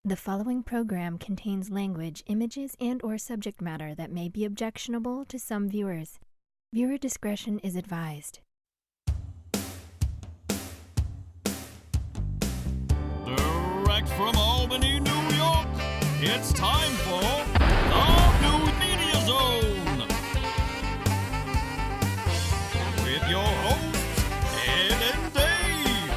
The following program contains language, images, and/or subject matter that may be objectionable to some viewers. Viewer discretion is advised. Direct from Albany, New York, it's time for the New Media Zone. With your hosts, Ed and Dave.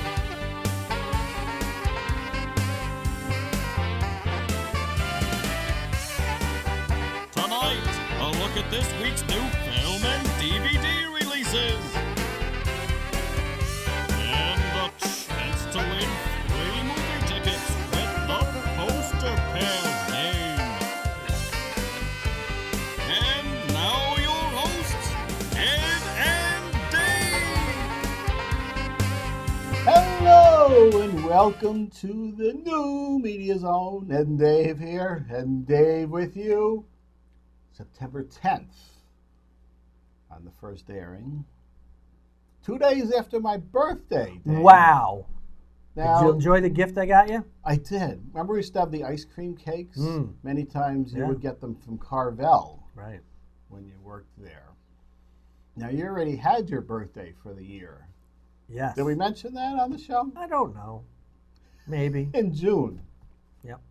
Tonight, a look at this week's new film and DVD releases. And a chance to win free movie tickets with the poster campaign. And now your hosts, Ed and Dave. Hello and welcome to the New Media Zone. Ed and Dave here. Ed and Dave with you. September 10th on the first airing. 2 days after my birthday, Dave. Wow. Now, Did you enjoy the gift I got you? I did. Remember we used to have the ice cream cakes? Many times you Yeah. would get them from Carvel Right. when you worked there. Now you already had your birthday for the year. Yes. Did we mention that on the show? I don't know. Maybe. In June. Yep.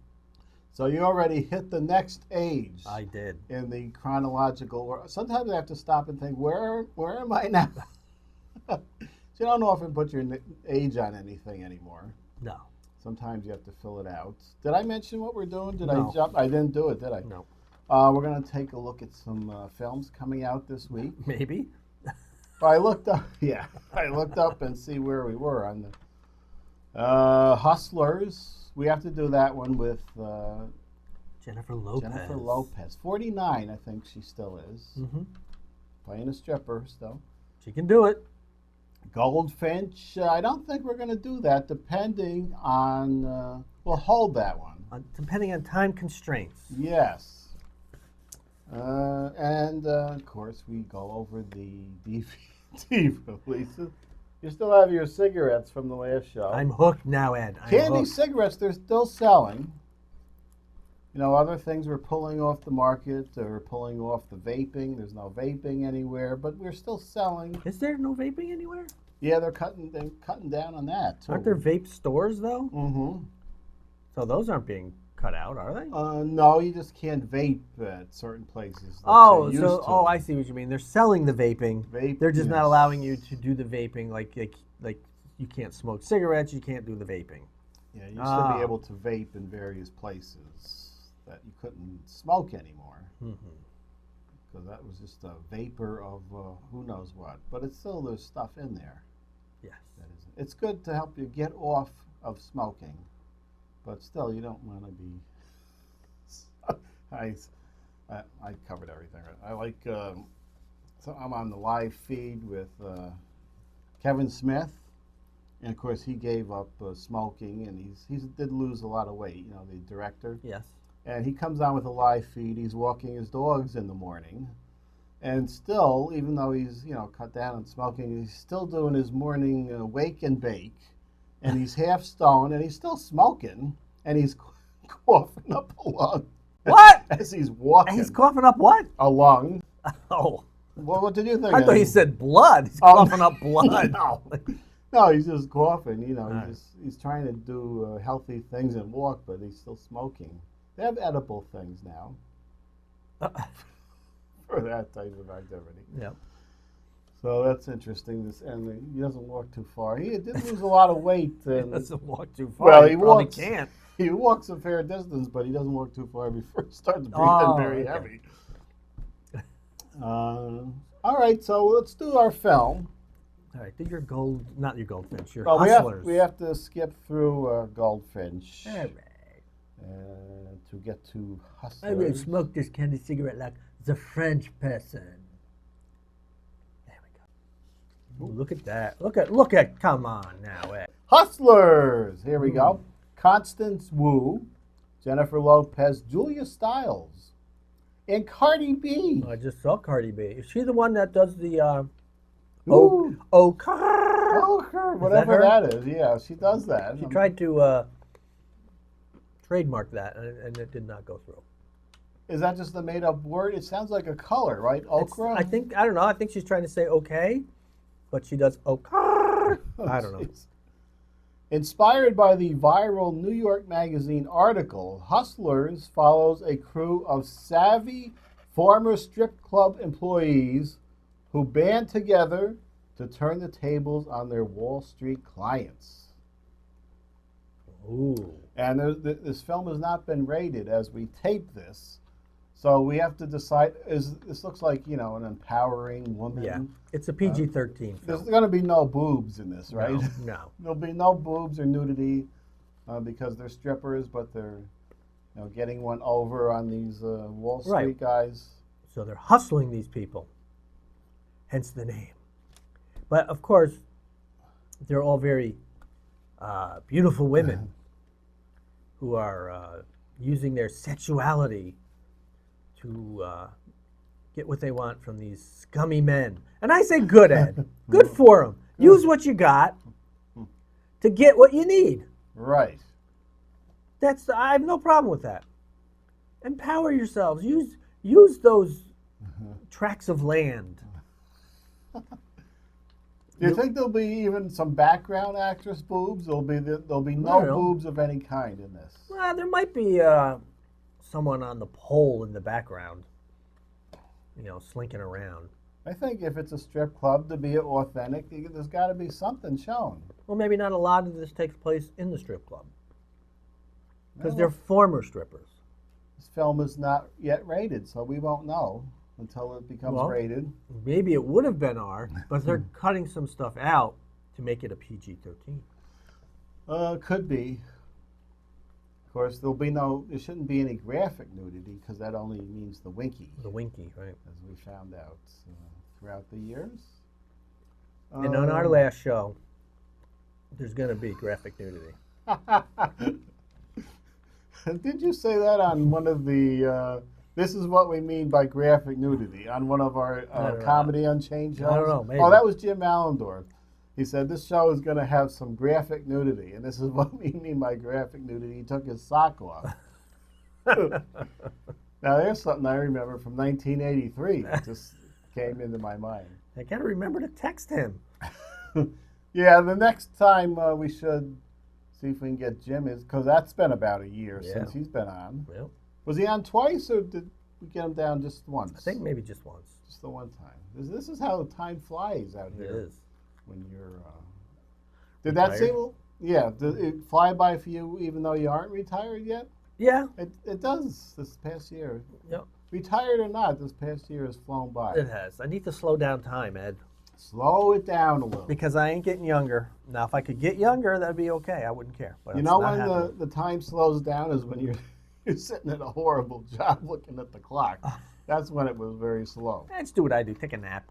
So you already hit the next age. I did. In the chronological order. Sometimes I have to stop and think, where am I now? So you don't often put your age on anything anymore. No. Sometimes you have to fill it out. Did I mention what we're doing? Did No. I jump? I didn't do it, did I? No. We're going to take a look at some films coming out this week. Maybe. I looked up, yeah, I looked up and see where we were on the Hustlers. We have to do that one with Jennifer Lopez. Jennifer Lopez. 49, I think she still is. Mm-hmm. Playing a stripper still. She can do it. Goldfinch, I don't think we're going to do that, depending on, we'll hold that one. Depending on time constraints. Yes. And, of course, we go over the DVD releases. You still have your cigarettes from the last show. I'm hooked now, Ed. I'm Candy hooked. cigarettes, they're still selling. You know, other things we're pulling off the market. They're pulling off the vaping. There's no vaping anywhere, but we're still selling. Is there no vaping anywhere? Yeah, they're cutting down on that, too. Aren't there vape stores, though? Mm-hmm. So those aren't being cut out, are they? No, you just can't vape at certain places. I see what you mean. They're selling the vaping. They're just not yes. allowing you to do the vaping. Like you can't smoke cigarettes. You can't do the vaping. Yeah, you used to be able to vape in various places that you couldn't smoke anymore. Mm-hmm. Because that was just a vapor of who knows what. But it's still, there's stuff in there. Yes. That is, it's good to help you get off of smoking. But still, you don't want to be... I covered everything. I like... so I'm on the live feed with Kevin Smith. And, of course, he gave up smoking. And he did lose a lot of weight, you know, the director. Yes. And he comes on with a live feed. He's walking his dogs in the morning. And still, even though he's, you know, cut down on smoking, he's still doing his morning wake and bake. And he's half stoned, and he's still smoking. And he's coughing up a lung. What? As he's walking. He's coughing up what? A lung. Oh. Well, what did you think? I thought he said blood. He's coughing up blood. No, he's just coughing. You know, Right. he's trying to do healthy things and walk, but he's still smoking. They have edible things now for that type of activity. Yep. So that's interesting. And he doesn't walk too far. He did lose a lot of weight. He And, doesn't walk too far. well, he probably walks. can't. He walks a fair distance, but he doesn't walk too far before he starts breathing Oh, very okay. heavy. All right, so let's do our film. All right, do your not your goldfinch, your Well, hustlers. we have to skip through Goldfinch All right. to get to I will Hustlers. smoke this candy cigarette like the French person. There we go. Ooh, look at that. Look at, come on now, Ed. Hustlers! Here we go. Constance Wu, Jennifer Lopez, Julia Stiles, and Cardi B. I just saw Cardi B. Is she the one that does the Ooh. her? Oh, her, whatever her? that is. Yeah, she does that. She tried to trademarked that, and it did not go through. Is that just a made-up word? It sounds like a color, right? Okra? I don't know. I think she's trying to say okay, but she does okay. I don't know. Jeez. Inspired by the viral New York Magazine article, Hustlers follows a crew of savvy former strip club employees who band together to turn the tables on their Wall Street clients. Ooh. And this film has not been rated as we tape this. So we have to decide, this looks like, you know, an empowering woman. Yeah, it's a PG-13 film. There's going to be no boobs in this, right? No. There'll be no boobs or nudity because they're strippers, but they're, you know, getting one over on these Wall Street guys. So they're hustling these people, hence the name. But of course, they're all very beautiful women who are using their sexuality to get what they want from these scummy men. And I say good, Ed. Good for them. Use what you got to get what you need. Right. I have no problem with that. Empower yourselves. Use those tracts of land. Do you think there'll be even some background actress boobs? There'll be no boobs of any kind in this. Well, there might be someone on the pole in the background, you know, slinking around. I think if it's a strip club, to be authentic, there's got to be something shown. Well, maybe not a lot of this takes place in the strip club because they're former strippers. This film is not yet rated, so we won't know until it becomes rated. Maybe it would have been R, but they're cutting some stuff out to make it a PG-13. Could be. Of course, there shouldn't be any graphic nudity because that only means the winky. The winky, right. As we found out throughout the years. And on our last show, there's going to be graphic nudity. Did you say that on one of the, this is what we mean by graphic nudity, on one of our Comedy Unchained shows? I don't know, maybe. Oh, that was Jim Allendorf. He said, this show is going to have some graphic nudity, and this is what we mean by graphic nudity. He took his sock off. Now, there's something I remember from 1983 that just came into my mind. I got to remember to text him. Yeah, the next time we should see if we can get Jim, because that's been about a year since he's been on. Yep. Was he on twice, or did we get him down just once? I think maybe just once. Just the one time. This is how time flies out here. It is. When you're... Did that seem... Yeah, did it fly by for you even though you aren't retired yet? Yeah. It does this past year. Yep. Retired or not, this past year has flown by. It has. I need to slow down time, Ed. Slow it down a little. Because I ain't getting younger. Now, if I could get younger, that'd be okay. I wouldn't care. But you know when the time slows down is when you're sitting at a horrible job looking at the clock. That's when it was very slow. Let's do what I do. Take a nap.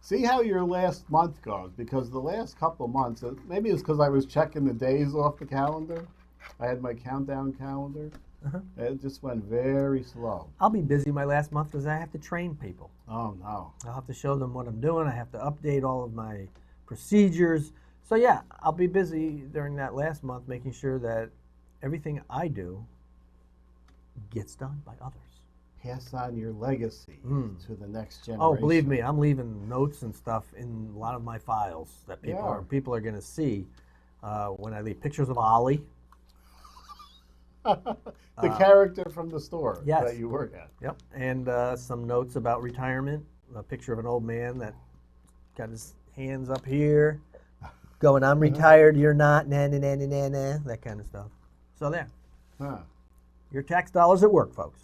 See how your last month goes, because the last couple of months, maybe it's because I was checking the days off the calendar. I had my countdown calendar. It just went very slow. I'll be busy my last month because I have to train people. Oh, no. I'll have to show them what I'm doing. I have to update all of my procedures. So, yeah, I'll be busy during that last month making sure that everything I do gets done by others. Pass on your legacy to the next generation. Oh, believe me, I'm leaving notes and stuff in a lot of my files that people are going to see when I leave. Pictures of OLLIE. The character from the store that you work at. Yep, and some notes about retirement. A picture of an old man that got his hands up here, going, I'm retired, you're not, nah, nah, nah, nah, nah, nah, that kind of stuff. So there. Your tax dollars at work, folks.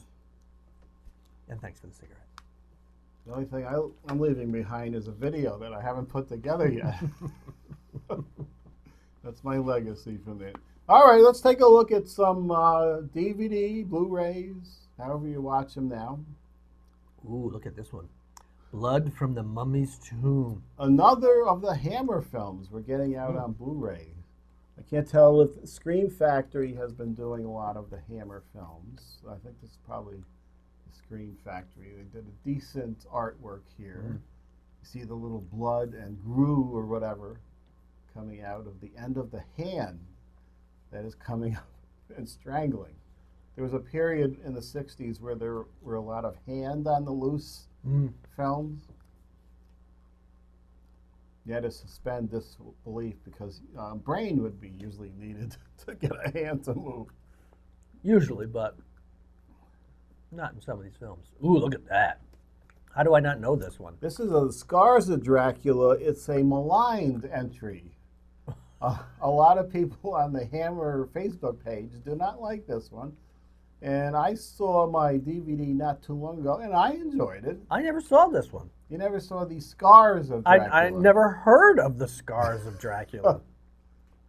And thanks for the cigarette. The only thing I'm leaving behind is a video that I haven't put together yet. That's my legacy from it. All right, let's take a look at some DVD, Blu Rays, however you watch them now. Ooh, look at this one. Blood from the Mummy's Tomb. Another of the Hammer films we're getting out on Blu Ray. I can't tell if Scream Factory has been doing a lot of the Hammer films. I think this is probably Screen Factory. They did a decent artwork here. You see the little blood and glue or whatever coming out of the end of the hand that is coming and strangling. There was a period in the 60s where there were a lot of hand on the loose films. You had to suspend disbelief because brain would be usually needed to get a hand to move. Usually, but not in some of these films. Ooh, look at that. How do I not know this one? This is a Scars of Dracula. It's a maligned entry. A lot of people on the Hammer Facebook page do not like this one. And I saw my DVD not too long ago, and I enjoyed it. I never saw this one. You never saw the Scars of Dracula? I never heard of the Scars of Dracula.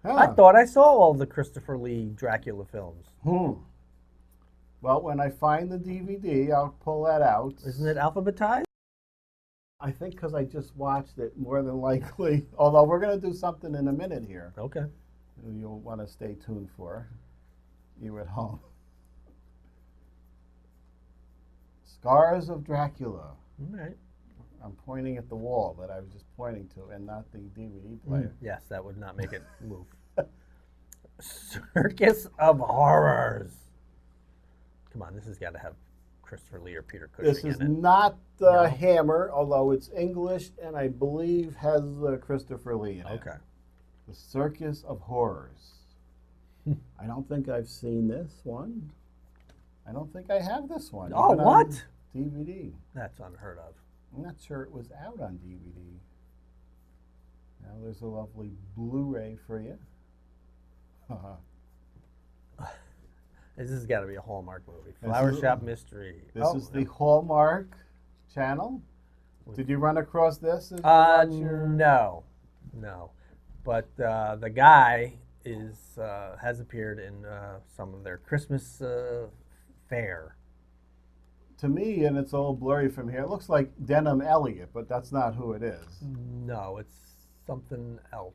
Huh. I thought I saw all the Christopher Lee Dracula films. Well, when I find the DVD, I'll pull that out. Isn't it alphabetized? I think because I just watched it, more than likely. Although we're going to do something in a minute here. Okay. You'll want to stay tuned for, you at home. Scars of Dracula. All right. I'm pointing at the wall that I was just pointing to and not the DVD player. Yes, that would not make it move. Circus of Horrors. Come on, this has got to have Christopher Lee or Peter Cushing This is in it. not No. Hammer, although it's English and I believe has Christopher Lee in it. Okay. The Circus of Horrors. I don't think I've seen this one. I don't think I have this one. Oh, even what? on DVD. That's unheard of. I'm not sure it was out on DVD. Now there's a lovely Blu-ray for you. This has got to be a Hallmark movie. This Flower is- Shop Mystery. This is the Hallmark channel. Did you run across this? As you watch your... No. But the guy has appeared in some of their Christmas fare. To me, and it's all blurry from here, it looks like Denham Elliott, but that's not who it is. No, it's something else.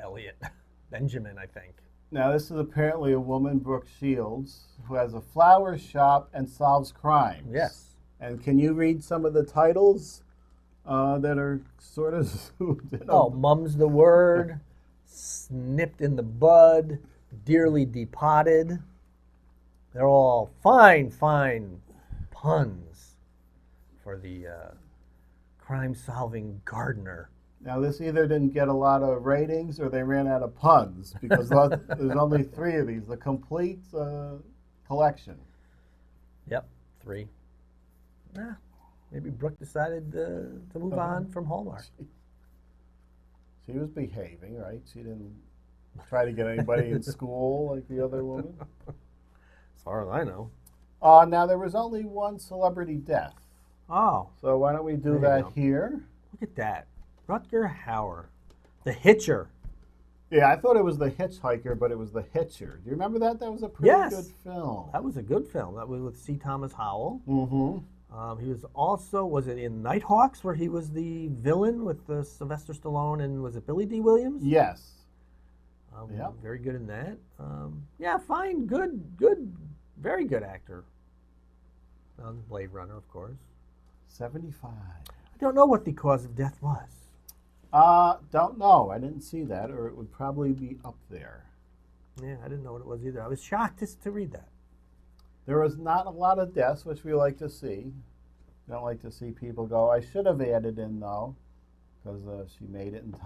Elliot. Benjamin, I think. Now, this is apparently a woman, Brooke Shields, who has a flower shop and solves crimes. Yes. And can you read some of the titles that are sort of zoomed in? Oh, Mum's the Word, Snipped in the Bud, Dearly Depotted. They're all fine puns for the crime-solving gardener. Now, this either didn't get a lot of ratings or they ran out of puns because there's only 3 of these, the complete collection. Yep, 3. Maybe Brooke decided to move on from Hallmark. She was behaving, right? She didn't try to get anybody in school like the other woman. As far as I know. Now, there was only one celebrity death. Oh, So why don't we do There you that go. here? look at that. Rutger Hauer. The Hitcher. Yeah, I thought it was The Hitchhiker, but it was The Hitcher. Do you remember that? That was a pretty Yes. good film. That was a good film. That was with C. Thomas Howell. Mm-hmm. He was also, was it in Nighthawks, where he was the villain with Sylvester Stallone and was it Billy D. Williams? Yes. Yep. Very good in that. Yeah, fine, good, very good actor. Blade Runner, of course. 75. I don't know what the cause of death was. Don't know. I didn't see that, or it would probably be up there. Yeah, I didn't know what it was either. I was shocked to read that. There was not a lot of deaths, which we like to see. Don't like to see people go, I should have added in, though, because she made it in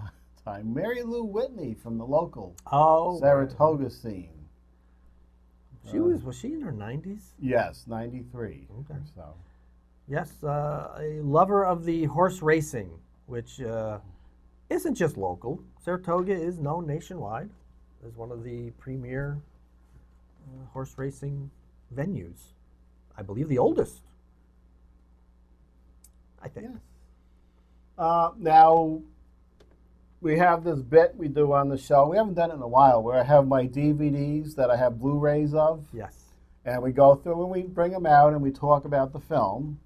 time. Mary Lou Whitney from the local Saratoga scene. She was she in her 90s? Yes, 93 Okay. or so. Yes, a lover of the horse racing, which isn't just local. Saratoga is known nationwide as one of the premier horse racing venues. I believe the oldest, I think. Yes. Now, we have this bit we do on the show. We haven't done it in a while, where I have my DVDs that I have Blu-rays of. Yes. And we go through and we bring them out and we talk about the film.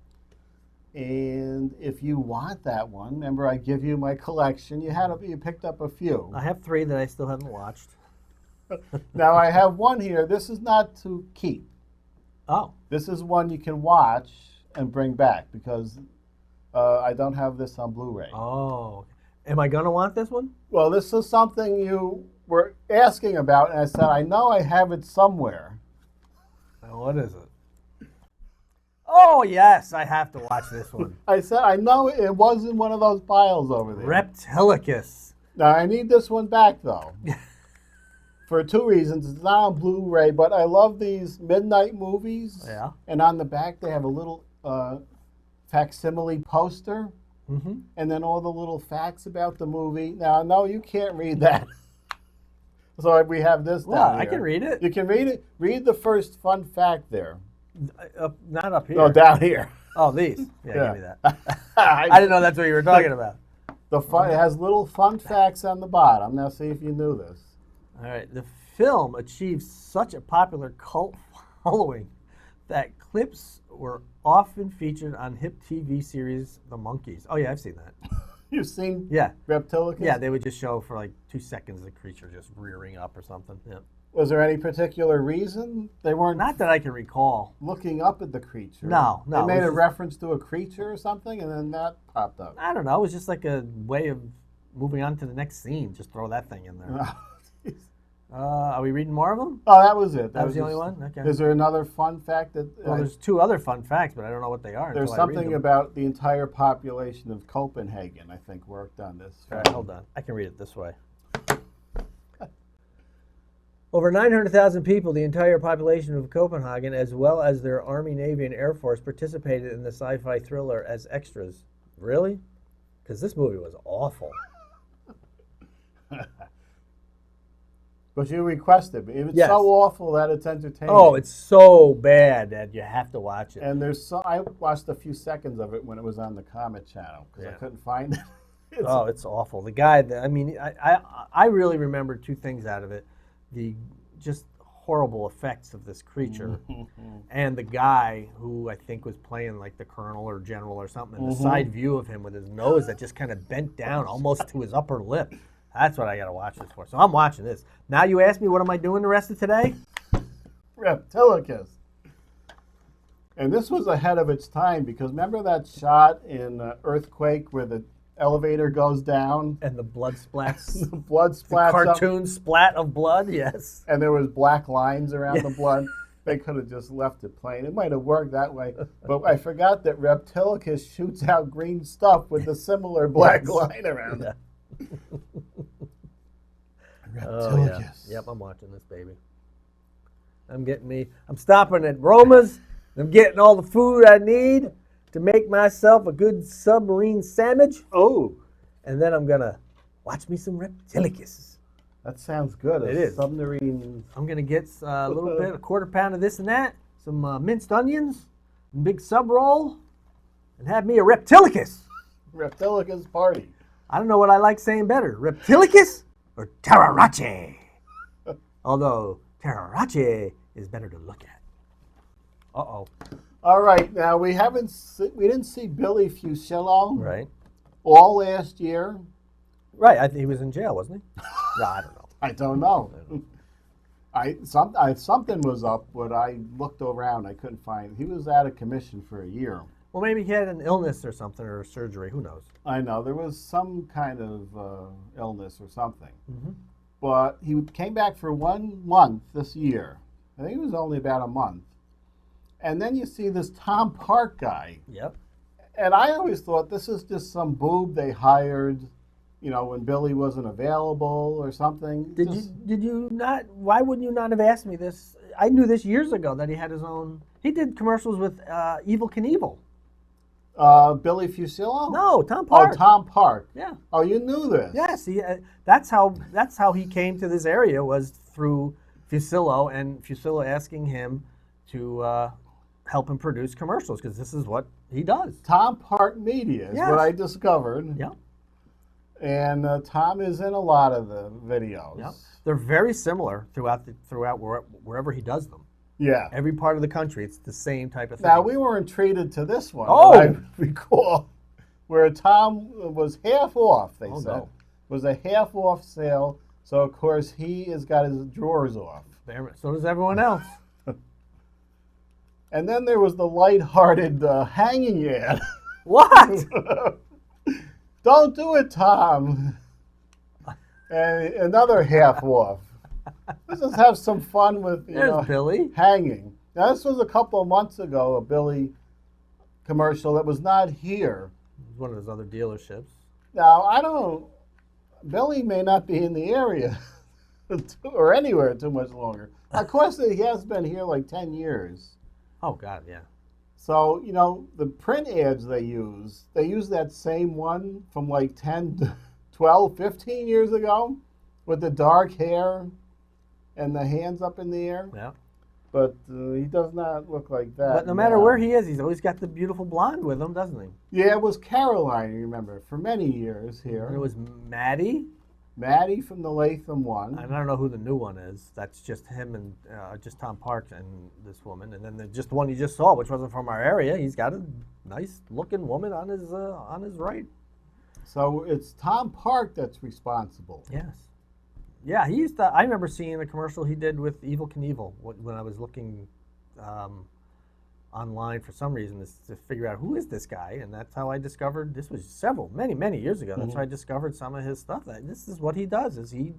And if you want that one, remember I give you my collection. You picked up a few. I have 3 that I still haven't watched. Now I have one here. This is not to keep. Oh. This is one you can watch and bring back because I don't have this on Blu-ray. Oh. Am I going to want this one? Well, this is something you were asking about, and I said, I know I have it somewhere. Now, what is it? Oh, yes, I have to watch this one. I said, I know it was in one of those piles over there. Reptilicus. Now, I need this one back, though. For two reasons. It's not on Blu-ray, but I love these midnight movies. Yeah. And on the back, they have a little facsimile poster. Mm-hmm. And then all the little facts about the movie. Now, no, you can't read that. So we have this down Well, here. I can read it. You can read it. Read the first fun fact there. Not up here. No, down here. Oh, these. Yeah, Yeah. give me that. I didn't know that's what you were talking about. It has little fun facts on the bottom. Now, see if you knew this. All right. The film achieved such a popular cult following that clips were often featured on hit TV series The Monkees. Oh, yeah, I've seen that. You've seen Yeah. Reptilicus? Yeah, they would just show for like 2 seconds the creature just rearing up or something. Yeah. Was there any particular reason? They weren't Not that I can recall. looking up at the creature. No. They it made was a just- reference to a creature or something, and then that popped up. I don't know. It was just like a way of moving on to the next scene. Just throw that thing in there. Are we reading more of them? Oh, that was it. That was the only just- one? Okay. Is there another fun fact that? Well, there's 2 other fun facts, but I don't know what they are. There's until I read something them. about the entire population of Copenhagen, I think, worked on this. All right, hold on. I can read it this way. Over 900,000 people, the entire population of Copenhagen, as well as their Army, Navy, and Air Force, participated in the sci-fi thriller as extras. Really? Because this movie was awful. But you requested. It's Yes. so awful that it's entertaining. Oh, it's so bad that you have to watch it. And I watched a few seconds of it when it was on the Comet Channel because I Yeah. couldn't find it. It's awful. The guy, I mean, I really remember 2 things out of it. The just horrible effects of this creature and the guy who I think was playing like the colonel or general or something, and the side view of him with his nose that just kind of bent down almost to his upper lip. That's what I got to watch this for. So I'm watching this. Now you ask me, what am I doing the rest of today? Reptilicus. And this was ahead of its time because remember that shot in Earthquake where the elevator goes down? And the blood splats. The blood splats up, Cartoon splat of blood, yes. and there was black lines around the blood. They could have just left it plain. It might have worked that way. But I forgot that Reptilicus shoots out green stuff with a similar black line around it. Reptilicus. Oh, yeah. Yep, I'm watching this, baby. I'm stopping at Roma's. I'm getting all the food I need to make myself a good submarine sandwich. Oh, And then I'm going to watch me some Reptilicus. that sounds good. It is. Submarine. I'm going to get a little bit, a quarter pound of this and that, some minced onions, a big sub roll, and have me a Reptilicus. Reptilicus party. I don't know what I like saying better, Reptilicus or Terrarace. Although Terrarace is better to look at. Uh-oh. All right, now we didn't see Billy Fusillo Right. all last year. Right, he was in jail, wasn't he? No, I don't know. I don't know. Something was up, but I looked around. I couldn't find. He was out of commission for a year. Well, maybe he had an illness or something, or a surgery. Who knows? I know there was some kind of illness or something, Mm-hmm. but he came back for 1 month this year. I think it was only about a month. And then you see this Tom Park guy, Yep. and I always thought this is just some boob they hired, when Billy wasn't available or something. Did you not? Why wouldn't you not have asked me this? I knew this years ago that he had his own. He did commercials with Evel Knievel. Billy Fusillo? No, Tom Park. Oh, Tom Park. Yeah. Oh, you knew this? Yes. That's how he came to this area, was through Fusillo, and Fusillo asking him to help him produce commercials, because this is what he does. Tom Park Media is Yes. what I discovered. Yeah. And Tom is in a lot of the videos. Yeah. They're very similar throughout wherever he does them. Yeah. Every part of the country, it's the same type of thing. Now, we weren't treated to this one. Oh! I recall, where Tom was half off, they said. No. It was a half off sale, so of course he has got his drawers off. So does everyone else. And then there was the lighthearted hanging ad. What? Don't do it, Tom. and another half off. Let's just have some fun with There's Billy. hanging. Now this was a couple of months ago, a Billy commercial that was not here. It was one of those other dealerships. Now Billy may not be in the area or anywhere too much longer. Of course, he has been here like 10 years. Oh God, yeah. So, the print ads they use that same one from like 10 to 12, 15 years ago with the dark hair and the hands up in the air. Yeah. But he does not look like that. But no matter where he is, he's always got the beautiful blonde with him, doesn't he? Yeah, it was Caroline, you remember, for many years here. And it was Maddie. Maddie from the Latham one. And I don't know who the new one is. That's just him and just Tom Parks and this woman. And then just the one you just saw, which wasn't from our area. He's got a nice looking woman on his right. So it's Tom Park that's responsible. Yes. Yeah, I remember seeing a commercial he did with Evel Knievel when I was looking online for some reason to figure out who is this guy, and that's how I discovered, this was many years ago, that's how I discovered some of his stuff. This is what he does, he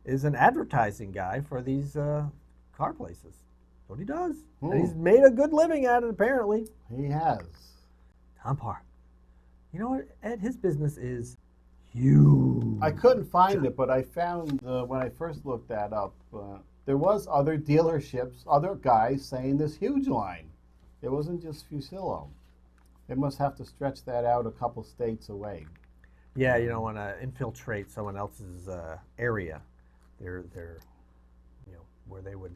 is an advertising guy for these car places. That's what he does. And he's made a good living at it, apparently. He has. Tom Park. You know what, Ed, his business is huge. I couldn't find it, but I found when I first looked that up, there was other dealerships, other guys saying this huge line. It wasn't just Fusillo. They must have to stretch that out a couple states away. Yeah, when to infiltrate someone else's area, they're where they would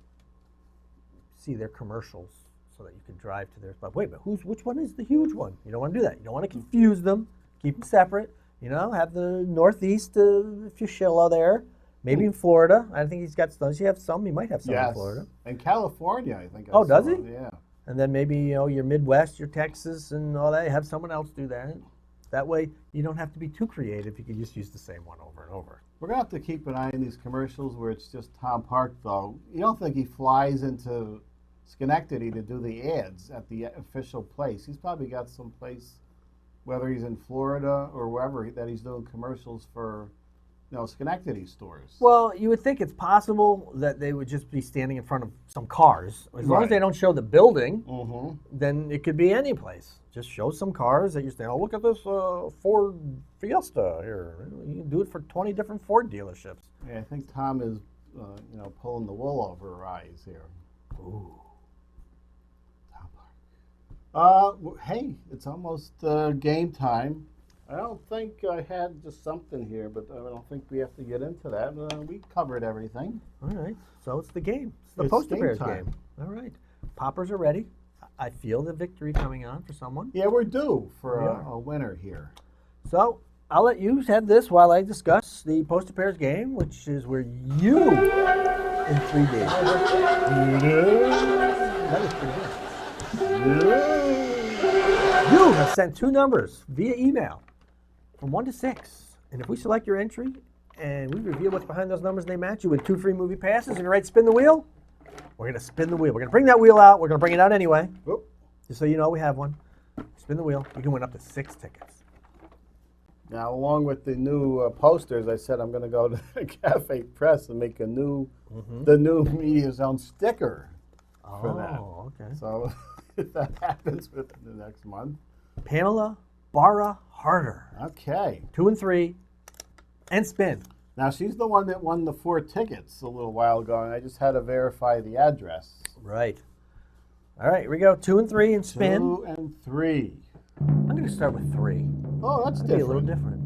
see their commercials so that you could drive to their spot. Wait a minute, which one is the huge one? You don't want to do that. You don't want to confuse them. Keep them separate. Have the Northeast Fusillo there. Maybe in Florida. I think he's got. Does he have some? He might have some in Florida. And California, I think. Oh, does he? Yeah. And then maybe, your Midwest, your Texas and all that, have someone else do that. That way, you don't have to be too creative. You can just use the same one over and over. We're going to have to keep an eye on these commercials where it's just Tom Park, though. You don't think he flies into Schenectady to do the ads at the official place. He's probably got some place, whether he's in Florida or wherever, that he's doing commercials for Schenectady stores. Well, you would think it's possible that they would just be standing in front of some cars. As long as they don't show the building, then it could be any place. Just show some cars that you're saying, oh, look at this Ford Fiesta here. You can do it for 20 different Ford dealerships. Yeah, I think Tom is, pulling the wool over her eyes here. Ooh. Hey, it's almost game time. I don't think I had just something here, but I don't think we have to get into that. We covered everything. All right. So it's the game. It's the Poster Bears game. All right. Poppers are ready. I feel the victory coming on for someone. Yeah, we're due for a winner here. So I'll let you have this while I discuss the Poster Bears game, which is where you, in 3D. That is pretty good. You have sent 2 numbers via email from 1 to 6. And if we select your entry and we reveal what's behind those numbers and they match, you with 2 free movie passes. And right, spin the wheel. We're going to spin the wheel. We're going to bring that wheel out. We're going to bring it out anyway. Oop. Just so you know we have one. Spin the wheel. You can win up to 6 tickets. Now, along with the new posters, I said I'm going to go to Cafe Press and make the new Media Zone sticker for that. Oh, okay. So if that happens within the next month. Pamela Barra Harder. Okay. 2 and 3. And spin. Now, she's the one that won the 4 tickets a little while ago, and I just had to verify the address. Right. All right, here we go. 2 and 3 and spin. 2 and 3. I'm going to start with 3. Oh, that's That'd different. be a little different.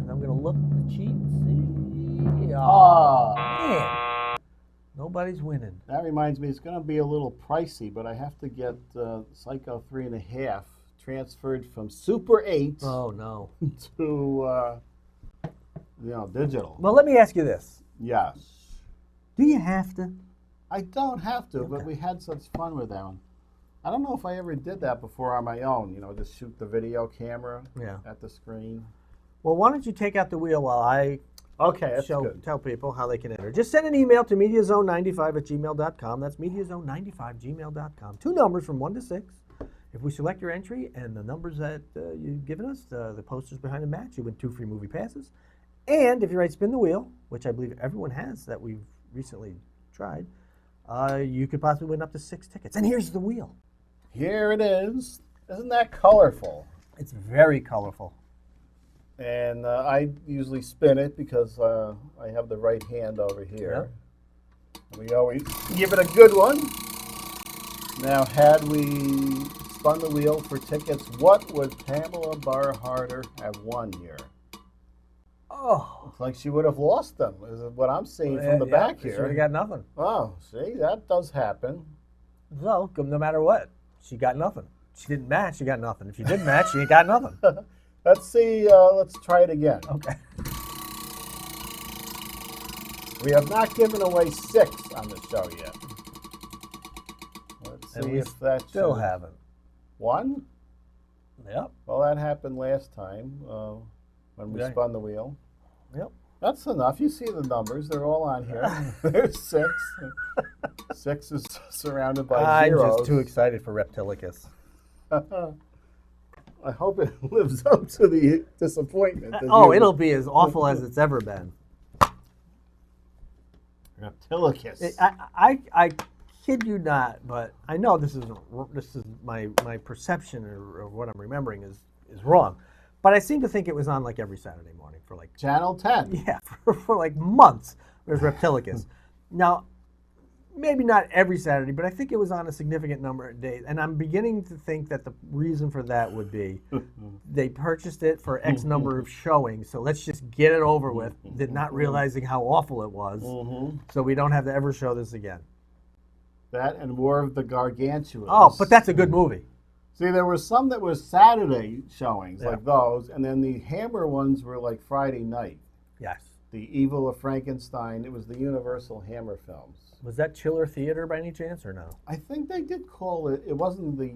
And I'm going to look at the cheat and see. Oh, Man. Nobody's winning. that reminds me, it's going to be a little pricey, but I have to get Psycho 3.5 transferred from Super 8 Oh, no. to, digital. Well, let me ask you this. Yes. Do you have to? I don't have to, but we had such fun with that one. I don't know if I ever did that before on my own, just shoot the video camera at the screen. Well, why don't you take out the wheel while I Okay, that's good. tell people how they can enter. Just send an email to mediazone95@gmail.com. That's mediazone95@gmail.com. 2 numbers from 1 to 6. If we select your entry and the numbers that you've given us, the posters behind the match, you win 2 free movie passes. And if you write Spin the Wheel, which I believe everyone has that we've recently tried, you could possibly win up to 6 tickets. And here's the wheel. Here it is. Isn't that colorful? It's very colorful. And I usually spin it because I have the right hand over here. Yep. We always give it a good one. Now, had we spun the wheel for tickets, what would Pamela Barharder have won here? Oh. Looks like she would have lost them, is what I'm seeing from the back She would here. have got nothing. Oh, see, that does happen. So, no matter what, she got nothing. She didn't match, she got nothing. If she did match, she ain't got nothing. Let's see, let's try it again. Okay. We have not given away 6 on the show yet. Let's And see we if that still should- haven't. 1? Yep. Well, that happened last time when we Right. spun the wheel. Yep. That's enough. You see the numbers. They're all on here. There's 6. 6 is surrounded by I'm zeros. just too excited for Reptilicus. I hope it lives up to the disappointment. that Oh, you- it'll be as awful as it's ever been. Reptilicus. I kid you not, but I know this is my perception or what I'm remembering is wrong. But I seem to think it was on like every Saturday morning for like Channel 10. yeah for like months. There's Reptilicus. Now, maybe not every Saturday, but I think it was on a significant number of days. And I'm beginning to think that the reason for that would be they purchased it for X number of showings, so let's just get it over with, not realizing how awful it was, so we don't have to ever show this again. That and War of the Gargantuans. Oh, but that's a good movie. See, there was some that was Saturday showings, Yeah. like those, and then the Hammer ones were like Friday night. Yes. The Evil of Frankenstein, it was the Universal Hammer films. Was that Chiller Theater by any chance or no? I think they did call it, it wasn't the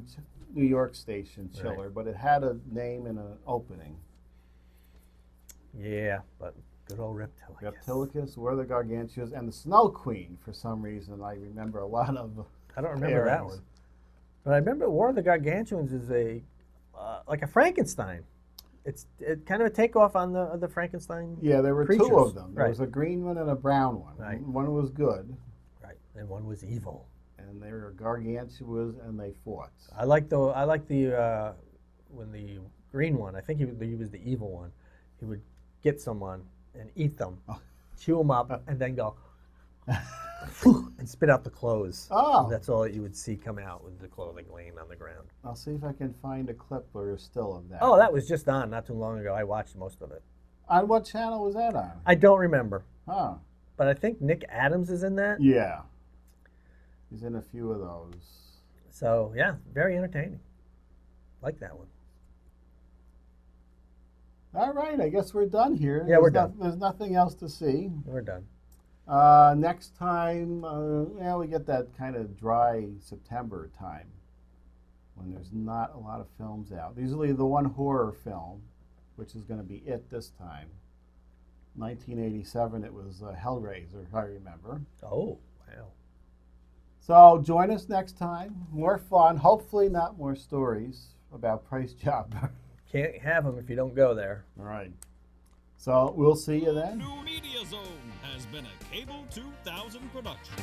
New York station Chiller, but it had a name and an opening. Yeah, but good old Reptilicus. Reptilicus, War of the Gargantuans, and the Snow Queen, for some reason. I remember a lot of I don't remember that pairings. one. But I remember War of the Gargantuans is a like a Frankenstein. It's kind of a takeoff on the Frankenstein. Yeah, there were creatures. 2 of them. There Right. was a green one and a brown one. Right. One was good, Right, and one was evil. and they were gargantuans, and they fought. I like the when the green one. I think he was the evil one. He would get someone and eat them, chew them up, and then go and spit out the clothes. Oh. That's all that you would see come out with the clothing laying on the ground. I'll see if I can find a clip or still of that. Oh, that was just on not too long ago. I watched most of it. On what channel was that on? I don't remember, Huh. but I think Nick Adams is in that. Yeah. He's in a few of those. So yeah, very entertaining. Like that one. All right, I guess we're done here. Yeah, we're There's done. There's nothing else to see. We're done. Next time, we get that kind of dry September time when there's not a lot of films out. Usually the one horror film, which is going to be it this time. 1987, it was Hellraiser, if I remember. Oh, wow. So join us next time. More fun. Hopefully not more stories about Price Jobber. Can't have them if you don't go there. All right. So we'll see you then. New Media Zone has been a Cable 2000 production.